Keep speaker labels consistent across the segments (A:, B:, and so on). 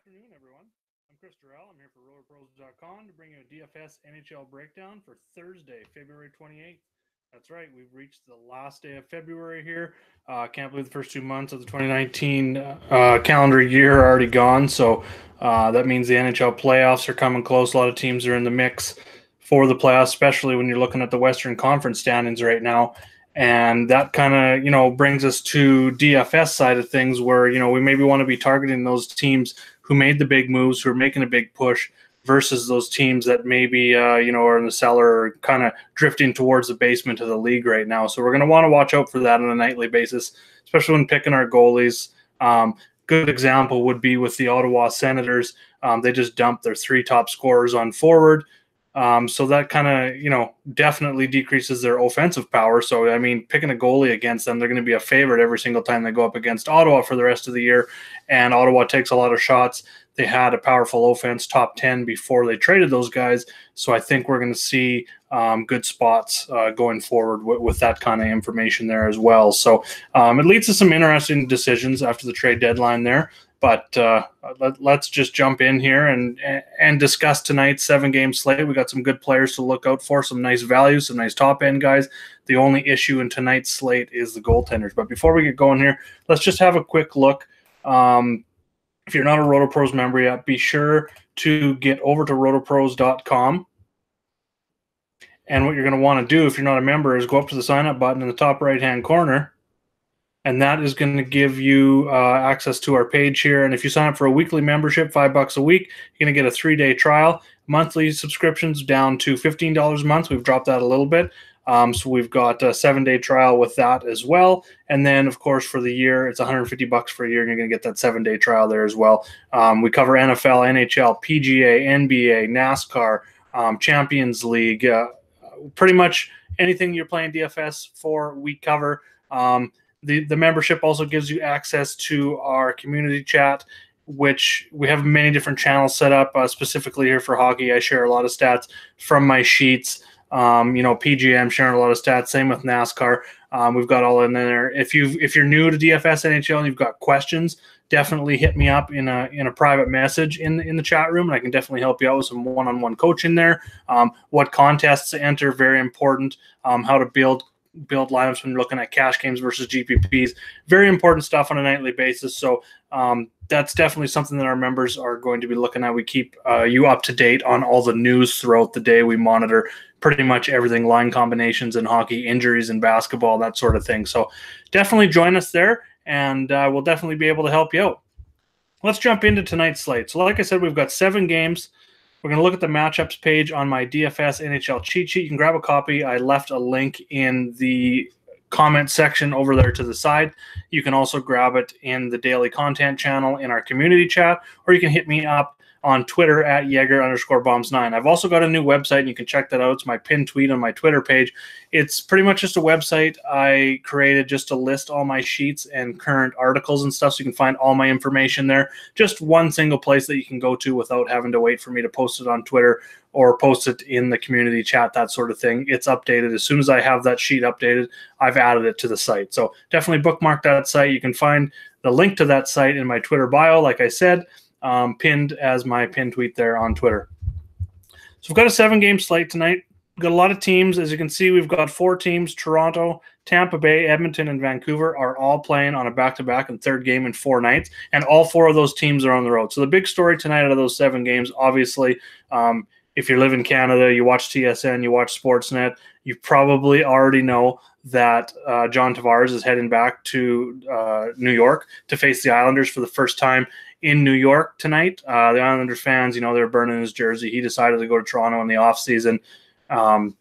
A: afternoon, everyone. I'm Chris Durrell. I'm here for RotorPros.com to bring you a DFS NHL breakdown for Thursday, February 28th. That's right, we've reached the last day of February here. Can't believe the first 2 months of the 2019 calendar year are already gone. So that means the NHL playoffs are coming close. A lot of teams are in the mix for the playoffs, especially when you're looking at the Western Conference standings right now. And that kind of, brings us to DFS side of things where, we maybe want to be targeting those teams who made the big moves, who are making a big push versus those teams that maybe, are in the cellar or kind of drifting towards the basement of the league right now. So we're going to want to watch out for that on a nightly basis, especially when picking our goalies. Good example would be with the Ottawa Senators. They just dumped their 3 top scorers on forward. So that kind of, definitely decreases their offensive power. So, picking a goalie against them, they're going to be a favorite every single time they go up against Ottawa for the rest of the year. And Ottawa takes a lot of shots. They had a powerful offense, top 10 before they traded those guys. So I think we're going to see good spots going forward with that kind of information there as well. So it leads to some interesting decisions after the trade deadline there. But let's just jump in here and discuss tonight's 7-game slate. We got some good players to look out for, some nice values, some nice top-end guys. The only issue in tonight's slate is the goaltenders. But before we get going here, let's just have a quick look. If you're not a RotoPros member yet, be sure to get over to rotopros.com. And what you're going to want to do if you're not a member is go up to the sign-up button in the top right-hand corner. And that is going to give you access to our page here. And if you sign up for a weekly membership, $5 a week, you're going to get a 3-day trial. Monthly subscriptions down to $15 a month. We've dropped that a little bit. So we've got a 7-day trial with that as well. And then, of course, for the year, it's $150 for a year, and you're going to get that 7-day trial there as well. We cover NFL, NHL, PGA, NBA, NASCAR, Champions League. Pretty much anything you're playing DFS for, we cover. The membership also gives you access to our community chat, which we have many different channels set up specifically here for hockey. I share a lot of stats from my sheets. PGA, I'm sharing a lot of stats. Same with NASCAR. We've got all in there. If you're new to DFS NHL and you've got questions, definitely hit me up in a private message in the chat room, and I can definitely help you out with some one-on-one coaching there. What contests to enter, very important. How to build lineups when you're looking at cash games versus GPPs. Very important stuff on a nightly basis. So that's definitely something that our members are going to be looking at. We keep you up to date on all the news throughout the day. We monitor pretty much everything, line combinations in hockey, injuries in basketball, that sort of thing. So definitely join us there, and we'll definitely be able to help you out. Let's jump into tonight's slate. So like I said, we've got 7 games. We're going to look at the matchups page on my DFS NHL cheat sheet. You can grab a copy. I left a link in the comment section over there to the side. You can also grab it in the daily content channel in our community chat, or you can hit me up on Twitter at Jaeger_bombs9. I've also got a new website, and you can check that out. It's my pinned tweet on my Twitter page. It's pretty much just a website I created just to list all my sheets and current articles and stuff, so you can find all my information there. Just one single place that you can go to without having to wait for me to post it on Twitter or post it in the community chat, that sort of thing. It's updated. As soon as I have that sheet updated, I've added it to the site. So definitely bookmark that site. You can find the link to that site in my Twitter bio, like I said, pinned as my pinned tweet there on Twitter. So we've got a 7-game slate tonight. We've got a lot of teams. As you can see, we've got 4 teams. Toronto, Tampa Bay, Edmonton, and Vancouver are all playing on a back-to-back and 3rd game in 4 nights, and all 4 of those teams are on the road. So the big story tonight out of those 7 games, obviously, if you live in Canada, you watch TSN, you watch Sportsnet, you probably already know that John Tavares is heading back to New York to face the Islanders for the first time in New York tonight. The Islanders fans, they're burning his jersey. He decided to go to Toronto in the offseason,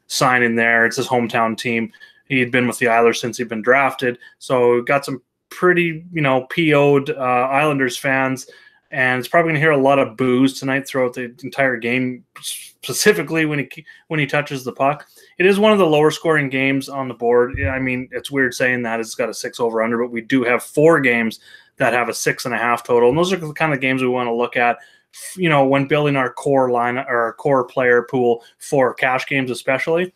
A: sign in there. It's his hometown team. He had been with the Islanders since he'd been drafted. So got some pretty, PO'd Islanders fans, and it's probably going to hear a lot of boos tonight throughout the entire game, specifically when he touches the puck. It is one of the lower scoring games on the board. It's weird saying that. It's got a 6 over/under, but we do have 4 games that have a 6.5 total. And those are the kind of games we want to look at, when building our core line or our core player pool for cash games especially.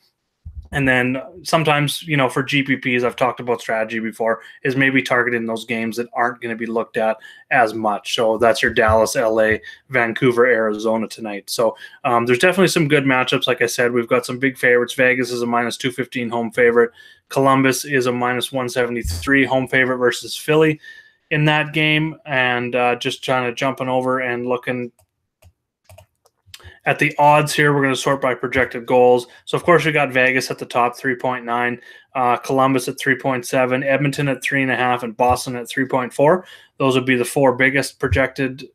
A: And then sometimes, for GPPs, I've talked about strategy before, is maybe targeting those games that aren't going to be looked at as much. So that's your Dallas, LA, Vancouver, Arizona tonight. So there's definitely some good matchups. Like I said, we've got some big favorites. Vegas is a minus 215 home favorite. Columbus is a minus 173 home favorite versus Philly in that game. And just trying to jumping over and looking at the odds here, we're going to sort by projected goals. So, of course, we got Vegas at the top, 3.9, Columbus at 3.7, Edmonton at 3.5, and Boston at 3.4. Those would be the four biggest projected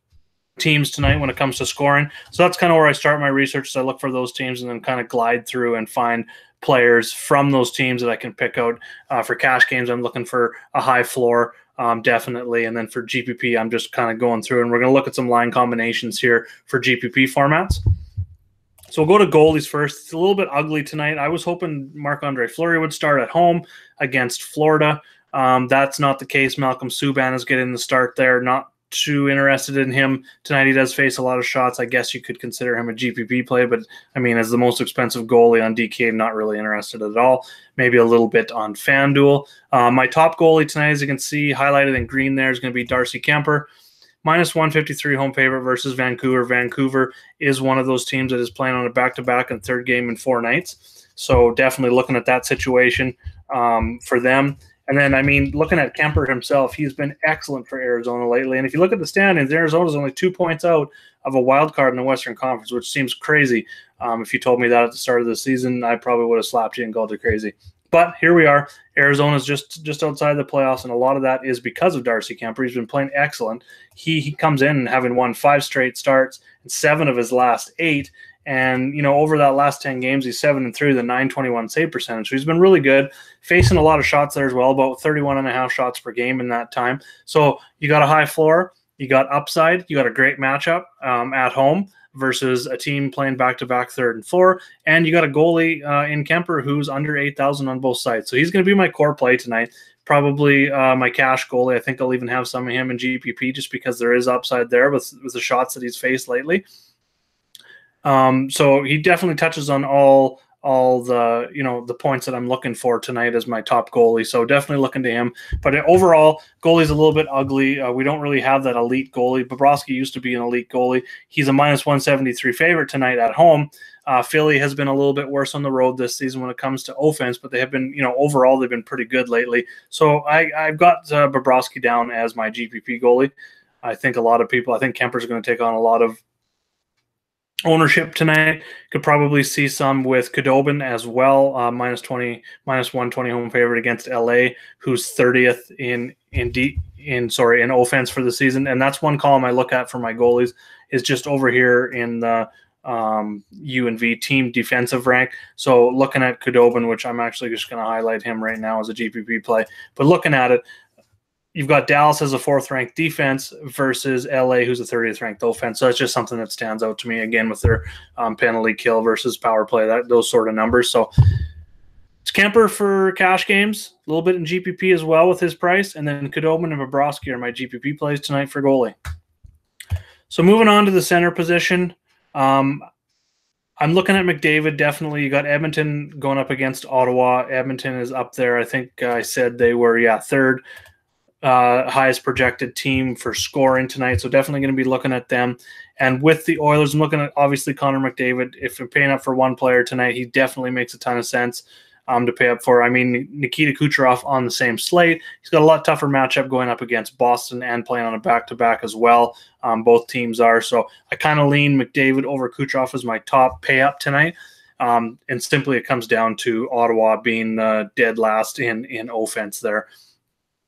A: teams tonight when it comes to scoring. So that's kind of where I start my research. So I look for those teams and then kind of glide through and find players from those teams that I can pick out. For cash games, I'm looking for a high floor. Definitely. And then for GPP, I'm just kind of going through, and we're going to look at some line combinations here for GPP formats. So we'll go to goalies first. It's a little bit ugly tonight. I was hoping Marc-Andre Fleury would start at home against Florida. That's not the case. Malcolm Subban is getting the start there. Not too interested in him tonight. He does face a lot of shots. I guess you could consider him a GPP play, but I mean, as the most expensive goalie on DK, I'm not really interested at all. Maybe a little bit on FanDuel. My top goalie tonight, as you can see, highlighted in green there, is going to be Darcy Kemper. Minus 153 home favorite versus Vancouver. Vancouver is one of those teams that is playing on a back-to-back and third game in 4 nights. So definitely looking at that situation for them. And then, I mean, looking at Kemper himself, he's been excellent for Arizona lately. And if you look at the standings, Arizona's only 2 points out of a wild card in the Western Conference, which seems crazy. If you told me that at the start of the season, I probably would have slapped you and called it crazy. But here we are. Arizona's just outside the playoffs, and a lot of that is because of Darcy Kemper. He's been playing excellent. He comes in and having won 5 straight starts and 7 of his last 8. And, over that last 10 games, he's 7-3 with a .921 save percentage. So he's been really good, facing a lot of shots there as well, about 31.5 shots per game in that time. So you got a high floor, you got upside, you got a great matchup at home versus a team playing back-to-back 3rd and 4, and you got a goalie in Kemper who's under 8,000 on both sides. So he's going to be my core play tonight, probably my cash goalie. I think I'll even have some of him in GPP just because there is upside there with the shots that he's faced lately. So he definitely touches on all the the points that I'm looking for tonight as my top goalie. So definitely looking to him. But overall, goalie's a little bit ugly. We don't really have that elite goalie. Bobrovsky used to be an elite goalie. He's a minus 173 favorite tonight at home. Philly has been a little bit worse on the road this season when it comes to offense, but they have been, overall they've been pretty good lately. So I've got Bobrovsky down as my GPP goalie. I think Kemper's going to take on a lot of ownership tonight. Could probably see some with Khudobin as well, minus 120 home favorite against LA, who's 30th in offense for the season. And that's one column I look at for my goalies, is just over here in the UNV team defensive rank. So looking at Khudobin, which I'm actually just going to highlight him right now as a GPP play, but looking at it, you've got Dallas as a 4th-ranked defense versus LA, who's a 30th-ranked offense. So that's just something that stands out to me, again, with their penalty kill versus power play, those sort of numbers. So it's Kemper for cash games, a little bit in GPP as well with his price, and then Khudobin and Bobrovsky are my GPP plays tonight for goalie. So moving on to the center position, I'm looking at McDavid, definitely. You got Edmonton going up against Ottawa. Edmonton is up there. I think I said they were, 3rd. Highest projected team for scoring tonight, so definitely going to be looking at them. And with the Oilers, I'm looking at obviously Connor McDavid. If you're paying up for one player tonight, he definitely makes a ton of sense to pay up for. I mean, Nikita Kucherov on the same slate. He's got a lot tougher matchup going up against Boston and playing on a back-to-back as well. Both teams are. So I kind of lean McDavid over Kucherov as my top pay up tonight. And simply it comes down to Ottawa being dead last in offense there.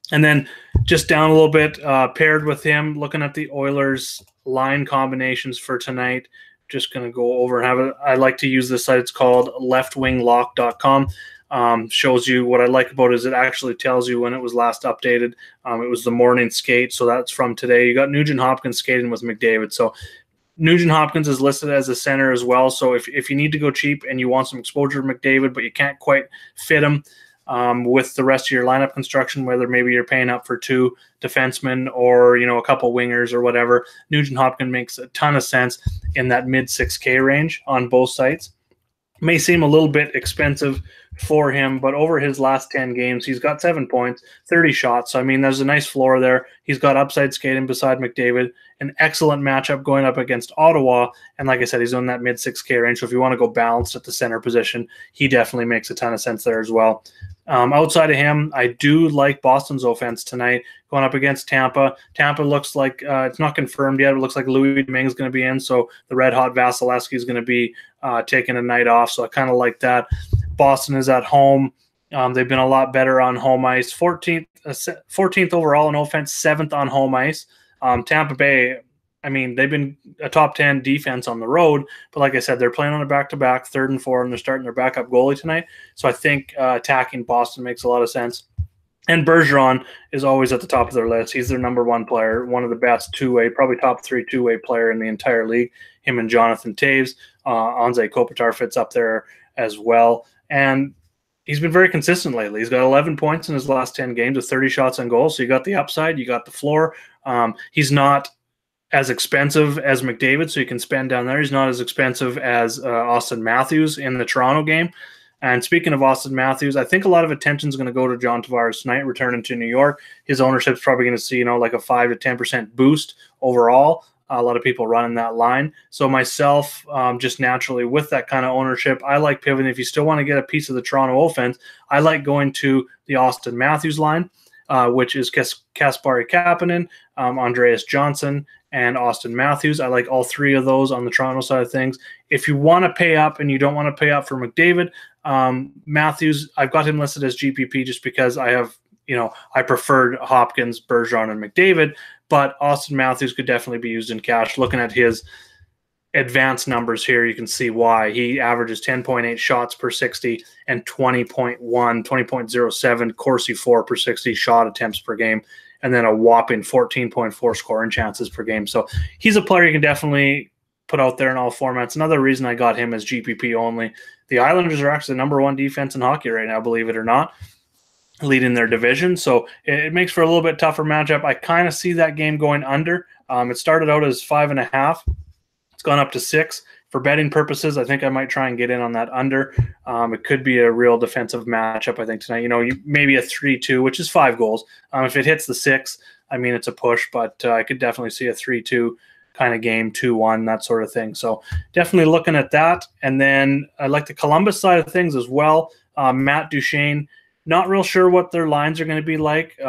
A: And then just down a little bit, paired with him, looking at the Oilers line combinations for tonight. Just going to go over and have it. I like to use this site. It's called leftwinglock.com. Shows you what I like about it is it actually tells you when it was last updated. It was the morning skate, so that's from today. You got Nugent Hopkins skating with McDavid. So Nugent Hopkins is listed as a center as well. So if you need to go cheap and you want some exposure to McDavid, but you can't quite fit him with the rest of your lineup construction, whether maybe you're paying up for 2 defensemen or, a couple wingers or whatever, Nugent Hopkins makes a ton of sense in that mid 6K range on both sites. May seem a little bit expensive for him, but over his last 10 games, he's got 7 points, 30 shots. So, I mean, there's a nice floor there. He's got upside skating beside McDavid, an excellent matchup going up against Ottawa. And like I said, he's on that mid 6K range. So if you want to go balanced at the center position, he definitely makes a ton of sense there as well. Outside of him, I do like Boston's offense tonight going up against Tampa. Tampa looks like it's not confirmed yet. It looks like Louis Domingue is going to be in, so the red-hot Vasilevsky is going to be taking a night off, so I kind of like that. Boston is at home. They've been a lot better on home ice. 14th overall in offense, 7th on home ice. Tampa Bay, I mean, they've been a top 10 defense on the road, but like I said, they're playing on a back-to-back, 3rd and 4, and they're starting their backup goalie tonight. So I think attacking Boston makes a lot of sense. And Bergeron is always at the top of their list. He's their number 1 player, one of the best two-way, probably top 3 two-way player in the entire league. Him and Jonathan Taves. Anze Kopitar fits up there as well. And he's been very consistent lately. He's got 11 points in his last 10 games with 30 shots on goal. So you got the upside, you got the floor. He's not as expensive as McDavid, so you can spend down there. He's not as expensive as Austin Matthews in the Toronto game. And speaking of Austin Matthews, I think a lot of attention is going to go to John Tavares tonight, returning to New York. His ownership's probably going to see, like a 5 to 10% boost overall. A lot of people running that line. So myself, just naturally with that kind of ownership, I like pivoting. If you still want to get a piece of the Toronto offense, I like going to the Austin Matthews line, which is Kasperi Kapanen, Andreas Johnson, and Austin Matthews. I like all 3 of those on the Toronto side of things. If you want to pay up and you don't want to pay up for McDavid, Matthews, I've got him listed as GPP just because I have, I preferred Hopkins, Bergeron, and McDavid, but Austin Matthews could definitely be used in cash. Looking at his advanced numbers here, you can see why. He averages 10.8 shots per 60 and 20.07 Corsi 4 per 60 shot attempts per game, and then a whopping 14.4 scoring chances per game. So he's a player you can definitely put out there in all formats. Another reason I got him as GPP only. The Islanders are actually the number 1 defense in hockey right now, believe it or not, leading their division. So it makes for a little bit tougher matchup. I kind of see that game going under. It started out as 5.5. It's gone up to 6. For betting purposes, I think I might try and get in on that under. It could be a real defensive matchup, I think, tonight. Maybe a 3-2, which is 5 goals. If it hits the 6, I mean, it's a push, but I could definitely see a 3-2 kind of game, 2-1, that sort of thing. So definitely looking at that. And then I like the Columbus side of things as well. Matt Duchene, not real sure what their lines are going to be like.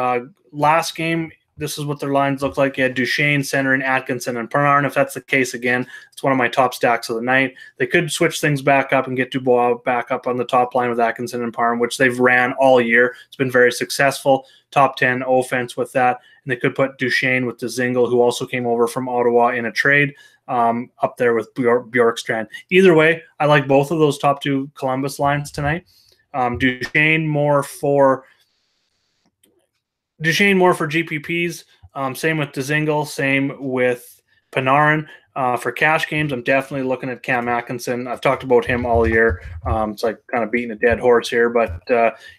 A: Last game, this is what their lines look like. You had Duchene, centering Atkinson, and Panarin. If that's the case again, it's one of my top stacks of the night. They could switch things back up and get Dubois back up on the top line with Atkinson and Panarin, which they've ran all year. It's been very successful. Top 10 offense with that. And they could put Duchene with Dzingel, who also came over from Ottawa in a trade, up there with Bjorkstrand. Either way, I like both of those top 2 Columbus lines tonight. Duchene more for GPPs. Same with Dzingel. Same with Panarin. For cash games, I'm definitely looking at Cam Atkinson. I've talked about him all year. It's like kind of beating a dead horse here, but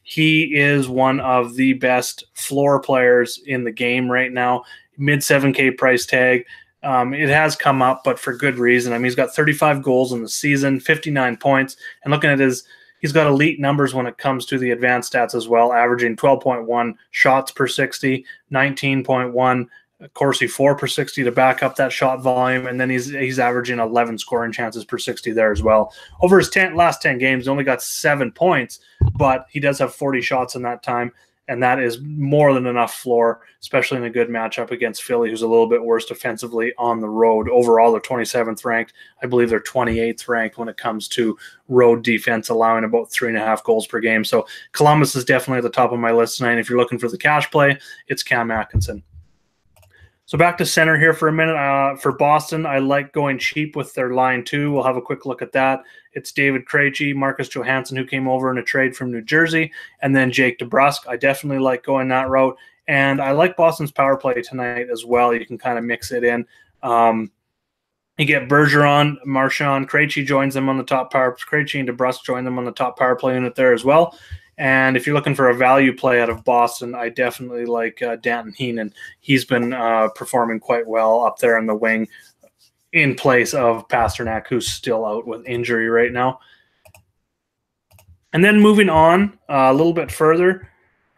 A: he is one of the best floor players in the game right now. Mid 7K price tag. It has come up, but for good reason. I mean, he's got 35 goals in the season, 59 points, and looking at he's got elite numbers when it comes to the advanced stats as well, averaging 12.1 shots per 60, 19.1 Corsi 4 per 60 to back up that shot volume, and then he's averaging 11 scoring chances per 60 there as well. Over his last 10 games, he only got 7 points, but he does have 40 shots in that time, and that is more than enough floor, especially in a good matchup against Philly, who's a little bit worse defensively on the road. Overall, they're 27th ranked. I believe they're 28th ranked when it comes to road defense, allowing about 3.5 goals per game. So Columbus is definitely at the top of my list tonight. If you're looking for the cash play, it's Cam Atkinson. So back to center here for a minute. For Boston, I like going cheap with their line too. We'll have a quick look at that. It's David Krejci, Marcus Johansson, who came over in a trade from New Jersey, and then Jake DeBrusk. I definitely like going that route. And I like Boston's power play tonight as well. You can kind of mix it in. You get Bergeron, Marchand, Krejci joins them on the top power. Krejci and DeBrusk join them on the top power play unit there as well. And if you're looking for a value play out of Boston, I definitely like Danton Heinen. He's been performing quite well up there in the wing in place of Pasternak, who's still out with injury right now. And then moving on a little bit further,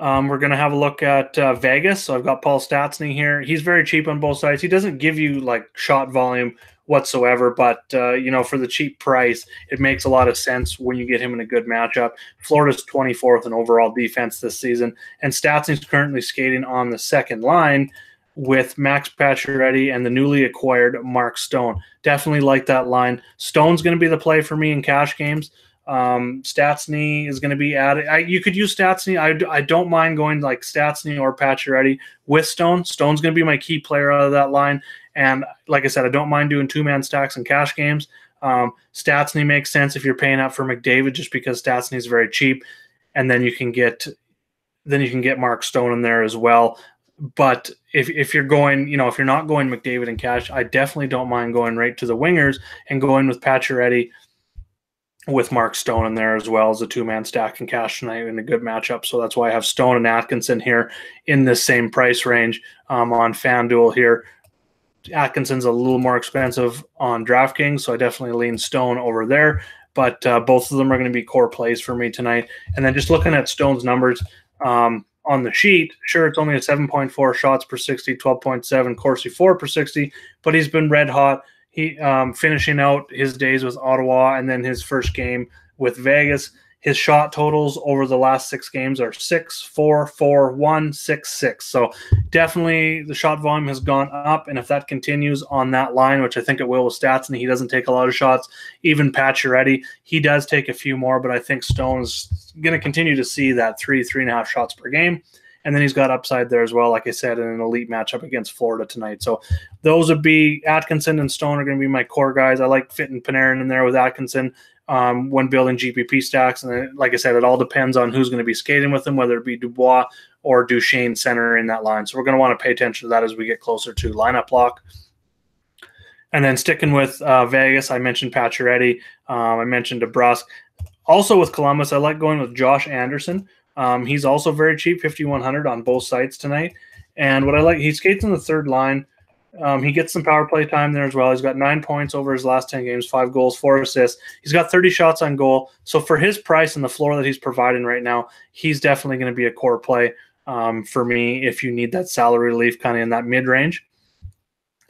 A: we're going to have a look at Vegas. So I've got Paul Stastny here. He's very cheap on both sides. He doesn't give you like shot volume whatsoever, but for the cheap price, it makes a lot of sense when you get him in a good matchup. Florida's 24th in overall defense this season, and Stastny's currently skating on the second line with Max Pacioretty and the newly acquired Mark Stone. Definitely like that line. Stone's going to be the play for me in cash games. Stastny is going to be added. You could use Stastny. I don't mind going like Stastny or Pacioretty with Stone. Stone's going to be my key player out of that line. And like I said, I don't mind doing two-man stacks in cash games. Stastny makes sense if you're paying up for McDavid just because Stastny is very cheap. And then you can get Mark Stone in there as well. But if you're going, if you're not going McDavid in cash, I definitely don't mind going right to the wingers and going with Pacioretty with Mark Stone in there as well as a two-man stack in cash tonight in a good matchup. So that's why I have Stone and Atkinson here in this same price range on FanDuel here. Atkinson's a little more expensive on DraftKings, so I definitely lean Stone over there. But both of them are going to be core plays for me tonight. And then just looking at Stone's numbers on the sheet, sure, it's only a 7.4 shots per 60, 12.7 Corsi 4 per 60, but he's been red hot. He finishing out his days with Ottawa and then his first game with Vegas. His shot totals over the last 6 games are 6, 4, 4, 1, 6, 6. So definitely the shot volume has gone up, and if that continues on that line, which I think it will with Stastny, he doesn't take a lot of shots. Even Pacioretty, he does take a few more, but I think Stone's going to continue to see that 3.5 shots per game. And then he's got upside there as well, like I said, in an elite matchup against Florida tonight. So those would be Atkinson and Stone are going to be my core guys. I like fitting Panarin in there with Atkinson when building GPP stacks. And then, like I said, it all depends on who's going to be skating with him, whether it be Dubois or Duchesne center in that line. So we're going to want to pay attention to that as we get closer to lineup lock. And then sticking with Vegas, I mentioned Pacioretty. I mentioned DeBrusk. Also with Columbus, I like going with Josh Anderson. He's also very cheap, 5,100 on both sides tonight. And what I like, he skates on the third line. He gets some power play time there as well. He's got 9 points over his last 10 games, 5 goals, 4 assists. He's got 30 shots on goal. So for his price and the floor that he's providing right now, he's definitely going to be a core play for me if you need that salary relief kind of in that mid-range.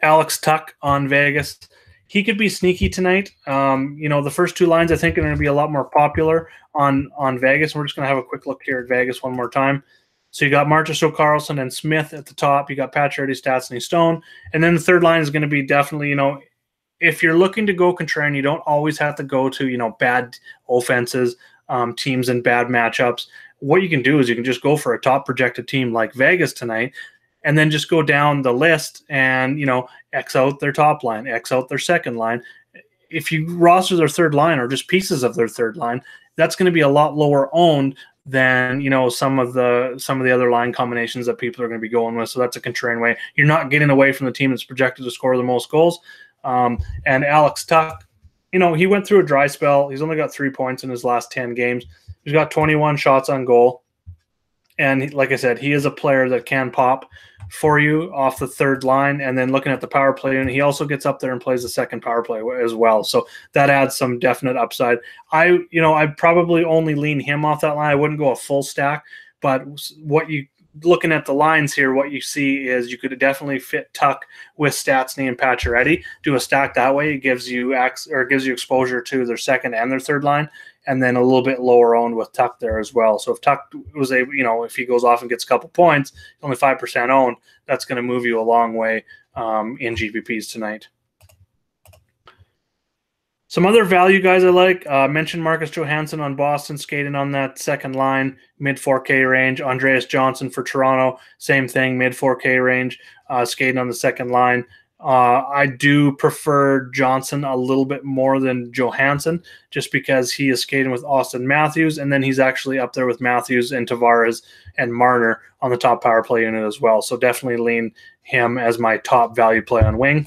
A: Alex Tuck on Vegas. He could be sneaky tonight. The first 2 lines I think are going to be a lot more popular on Vegas. We're just going to have a quick look here at Vegas one more time. So you got Marchessault, Carlson, and Smith at the top. You got Pacioretty, Stastny, Stone. And then the third line is going to be definitely, if you're looking to go contrarian, you don't always have to go to, bad offenses, teams in bad matchups. What you can do is you can just go for a top projected team like Vegas tonight, and then just go down the list and, X out their top line, X out their second line. If you roster their third line or just pieces of their third line, that's going to be a lot lower owned than, some of the other line combinations that people are going to be going with. So that's a contrarian way. You're not getting away from the team that's projected to score the most goals. And Alex Tuck, he went through a dry spell. He's only got 3 points in his last 10 games. He's got 21 shots on goal. And like I said, he is a player that can pop for you off the third line. And then looking at the power play, and he also gets up there and plays the second power play as well. So that adds some definite upside. I'd probably only lean him off that line. I wouldn't go a full stack, but looking at the lines here, what you see is you could definitely fit Tuck with Stastny and Pacioretty. Do a stack that way. It gives you exposure to their second and their third line, and then a little bit lower owned with Tuck there as well. So if Tuck was able, if he goes off and gets a couple points, only 5% owned, that's going to move you a long way in GPPs tonight. Some other value guys I like, mentioned Marcus Johansson on Boston, skating on that second line, mid 4K range. Andreas Johnson for Toronto, same thing, mid 4K range, skating on the second line. I do prefer Johnson a little bit more than Johansson just because he is skating with Austin Matthews, and then he's actually up there with Matthews and Tavares and Marner on the top power play unit as well. So definitely lean him as my top value play on wing.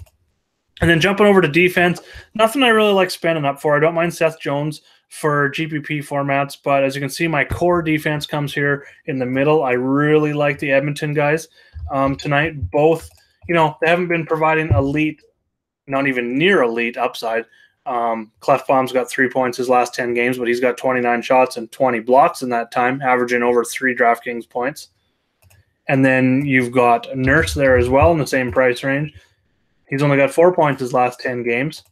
A: And then jumping over to defense, nothing I really like spending up for. I don't mind Seth Jones for GPP formats, but as you can see, my core defense comes here in the middle. I really like the Edmonton guys tonight. Both, they haven't been providing elite, not even near elite upside, Clefbaum's got 3 points his last 10 games, but he's got 29 shots and 20 blocks in that time, averaging over 3 DraftKings points. And then you've got Nurse there as well in the same price range. He's only got 4 points his last 10 games,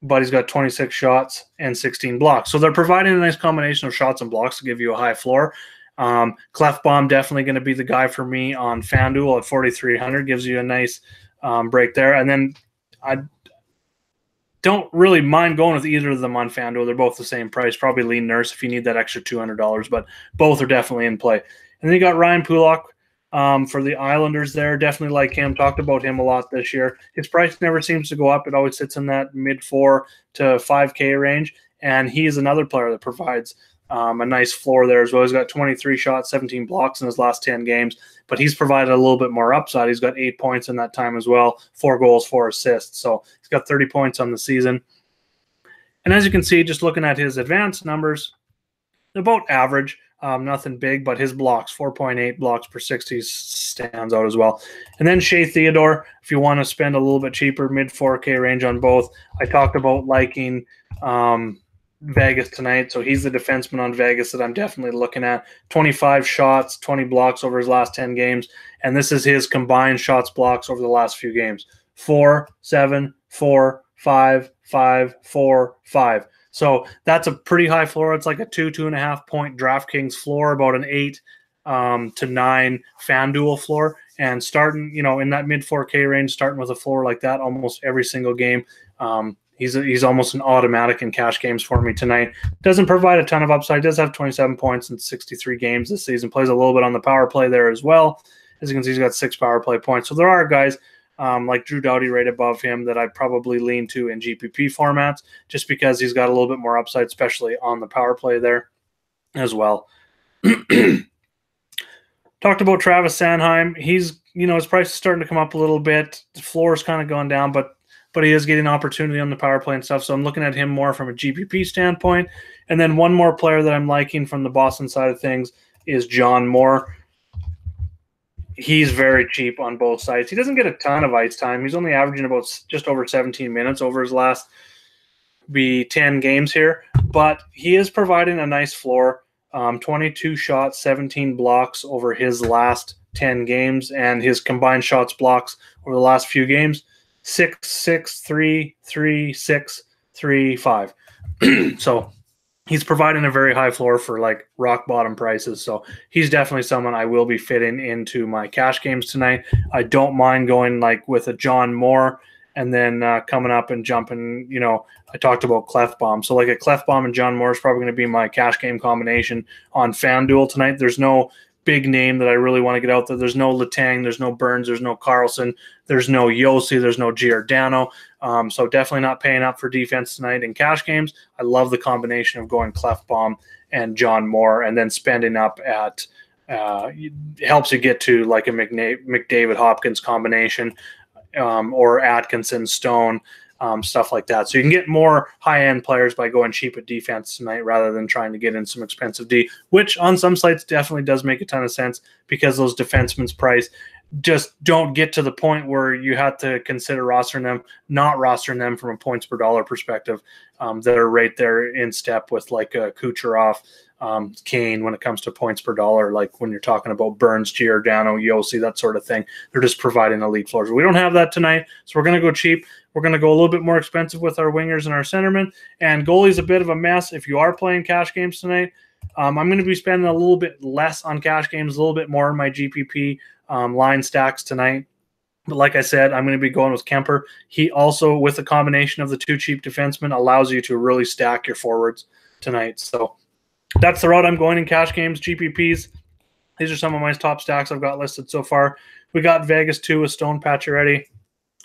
A: but he's got 26 shots and 16 blocks. So they're providing a nice combination of shots and blocks to give you a high floor. Clefbaum definitely going to be the guy for me on FanDuel at 4,300. Gives you a nice break there. And then I don't really mind going with either of them on FanDuel. They're both the same price. Probably lean Nurse if you need that extra $200, but both are definitely in play. And then you got Ryan Pulock for the Islanders there. Definitely like him. Talked about him a lot this year. His price never seems to go up. It always sits in that mid-4 to 5K range, and he's another player that provides a nice floor there as well. He's got 23 shots, 17 blocks in his last 10 games, but he's provided a little bit more upside. He's got 8 points in that time as well, 4 goals, 4 assists. So he's got 30 points on the season. And as you can see, just looking at his advanced numbers, they're about average, nothing big, but his blocks, 4.8 blocks per 60 stands out as well. And then Shea Theodore, if you want to spend a little bit cheaper, mid-4K range on both. I talked about liking Vegas tonight, so he's the defenseman on Vegas that I'm definitely looking at. 25 shots, 20 blocks over his last 10 games, and this is his combined shots blocks over the last few games: 4, 7, 4, 5, 5, 4, 5. So that's a pretty high floor. It's like a 2.5 point DraftKings floor, about an 8 to 9 FanDuel floor, and starting, in that mid 4K range, starting with a floor like that almost every single game. He's almost an automatic in cash games for me tonight. Doesn't provide a ton of upside. Does have 27 points in 63 games this season. Plays a little bit on the power play there as well. As you can see, he's got 6 power play points. So there are guys like Drew Doughty right above him that I'd probably lean to in GPP formats, just because he's got a little bit more upside, especially on the power play there as well. Talked about Travis Sanheim. He's, his price is starting to come up a little bit. The floor is kind of going down, but he is getting opportunity on the power play and stuff. So I'm looking at him more from a GPP standpoint. And then one more player that I'm liking from the Boston side of things is John Moore. He's very cheap on both sides. He doesn't get a ton of ice time. He's only averaging about just over 17 minutes over his last 10 games here, but he is providing a nice floor. 22 shots, 17 blocks over his last 10 games, and his combined shots blocks over the last few games, 6, 6, 3, 3, 6, 3, 5. So he's providing a very high floor for like rock bottom prices. So he's definitely someone I will be fitting into my cash games tonight. I don't mind going like with a John Moore and then coming up and jumping, I talked about Clefbaum. So like a Clefbaum and John Moore is probably going to be my cash game combination on FanDuel tonight. There's no big name that I really want to get out there. There's no Letang, there's no Burns, there's no Carlson, there's no Yossi, there's no Giordano. So definitely not paying up for defense tonight in cash games. I love the combination of going Clefbaum and John Moore, and then spending up at helps you get to like a McDavid Hopkins combination, or Atkinson Stone, stuff like that. So you can get more high-end players by going cheap at defense tonight rather than trying to get in some expensive D, which on some sites definitely does make a ton of sense, because those defensemen's price just don't get to the point where you have to consider not rostering them from a points per dollar perspective. They're right there in step with like Kucherov, Kane when it comes to points per dollar, like when you're talking about Burns, Giordano, Yossi, that sort of thing. They're just providing elite floors. We don't have that tonight, so we're going to go cheap. We're going to go a little bit more expensive with our wingers and our centermen. And goalie's a bit of a mess if you are playing cash games tonight. I'm going to be spending a little bit less on cash games, a little bit more in my GPP line stacks tonight. But like I said, I'm going to be going with Kemper. He also, with the combination of the 2 cheap defensemen, allows you to really stack your forwards tonight. So that's the route I'm going in cash games, GPPs. These are some of my top stacks I've got listed so far. We got Vegas 2 with Stone, Pacioretty,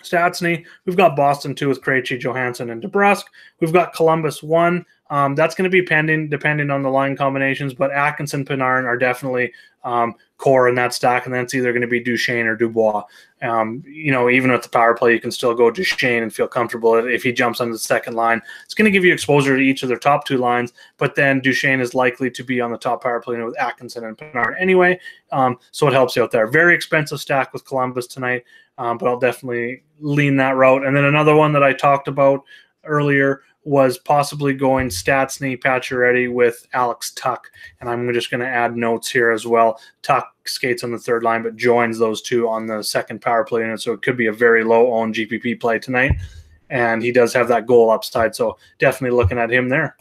A: Stastny. We've got Boston 2 with Krejci, Johansson, and DeBrusk. We've got Columbus 1. That's going to be depending on the line combinations, but Atkinson, Panarin are definitely core in that stack, and then it's either going to be Duchesne or Dubois. Even with the power play, you can still go Duchesne and feel comfortable if he jumps on the second line. It's going to give you exposure to each of their top 2 lines, but then Duchesne is likely to be on the top power play with Atkinson and Panarin anyway, so it helps you out there. Very expensive stack with Columbus tonight, but I'll definitely lean that route. And then another one that I talked about earlier was possibly going Stastny, Pacioretty with Alex Tuck. And I'm just going to add notes here as well. Tuck skates on the third line, but joins those two on the second power play unit. So it could be a very low-owned GPP play tonight. And he does have that goal upside. So definitely looking at him there.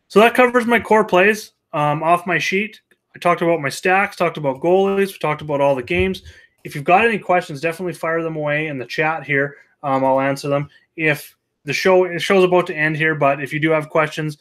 A: So that covers my core plays off my sheet. I talked about my stacks, talked about goalies, we talked about all the games. If you've got any questions, definitely fire them away in the chat here. I'll answer them. If the show's about to end here, but if you do have questions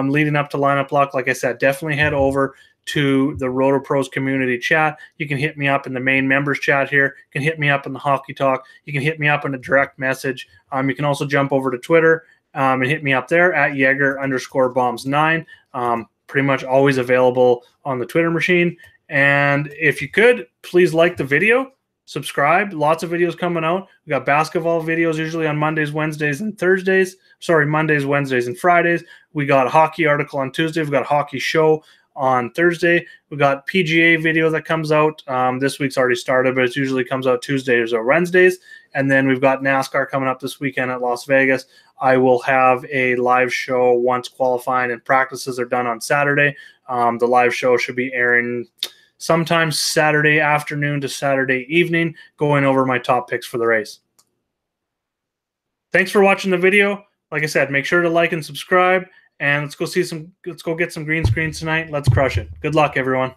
A: leading up to lineup lock, like I said, definitely head over to the Roto Pros community chat. You can hit me up in the main members chat here. You can hit me up in the Hockey Talk. You can hit me up in a direct message. You can also jump over to Twitter and hit me up there at Jaeger_bombs9. Pretty much always available on the Twitter machine. And if you could, please like the video. Subscribe. Lots of videos coming out. We got basketball videos usually on Mondays, Wednesdays, and Thursdays. Sorry, Mondays, Wednesdays, and Fridays. We got a hockey article on Tuesday. We've got a hockey show on Thursday. We got PGA video that comes out. This week's already started, but it usually comes out Tuesdays or Wednesdays. And then we've got NASCAR coming up this weekend at Las Vegas. I will have a live show once qualifying and practices are done on Saturday. The live show should be airing sometime Saturday afternoon to Saturday evening, going over my top picks for the race. Thanks for watching the video. Like I said, make sure to like and subscribe, and let's go get some green screens tonight. Let's crush it. Good luck, everyone.